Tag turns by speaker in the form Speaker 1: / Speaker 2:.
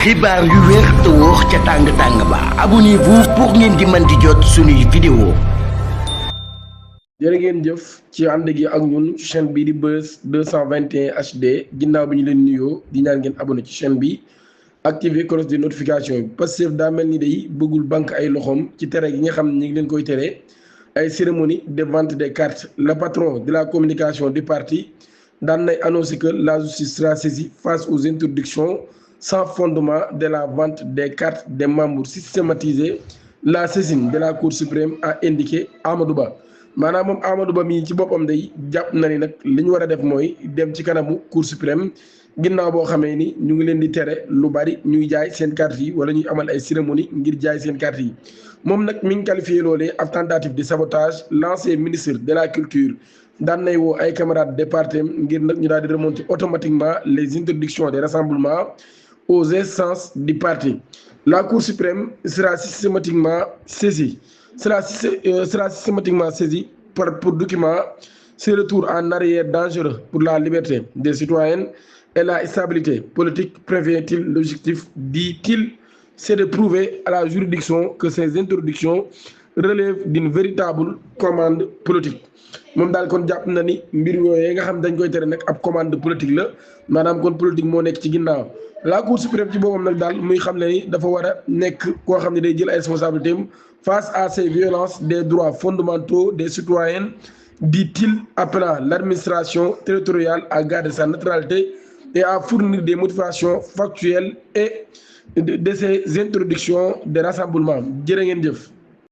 Speaker 1: xibaar yu wér te wóor ca tàng ba abonnez-vous pour ngeen di mën di jot suñuy vidéo.
Speaker 2: jërë ngeen jëf ci ànd gi ak ñun chaîne bi di Buzz 221 HD ginnaaw bi ñu leen nuyoo di ñaan ngeen abonné ci chaîne bi activer cloche de notification bi Pastef daa mel ni day bëggul banque ay loxoom ci tere gi nga xam ne ñu ngi leen koy tere ay cérémonie de vente des cartes. Le patron de la communication du parti daan nay annoncé que la justice sera saisie face aux interdictions sans fondement de la vente des cartes des membres systématisées. La saisine de la Cour suprême a indiqué Amadou Ba. maanaam moom Amadou Ba mii ci boppam day jàpp na ni nag li ñu war a def mooy dem ci kanamu Cour suprême ginnaaw boo xamee ni ñu ngi leen di tere lu bari ñuy jaay seen carte yi wala ñuy amal ay cérémonie ngir jaay seen carte yi. moom nag mi ngi qualifié loolee ab tentative de sabotage. L'ancien ministre de la culture daan nay woo ay camarades de parti ngir nag ñu daal di remonter automatiquement les interdictions des rassemblements aux instances du parti. La Cour suprême sera systématiquement saisie. Sera systématiquement saisi pour document ce retour en arrière dangereux pour la liberté des citoyens et la stabilité politique. Prévient-il l'objectif, dit-il, c'est de prouver à la juridiction que ces interdictions relèvent d'une véritable commande politique. moom daal kon jàpp na ni mbir yooyu nga xam dañ koy tere nag ab commande politique la maanaam kon politique moo nekk ci ginnaaw. La Cour suprême ci boppam nag daal muy xam ne ni dafa war a nekk koo xam ne day jël ay responsabilités face à ces violences des droits fondamentaux des citoyens, dit-il, appelant l'administration territoriale à garder sa neutralité et à fournir des motivations factuelles et de ces interdictions de rassemblement. Jërë ngeen jëf.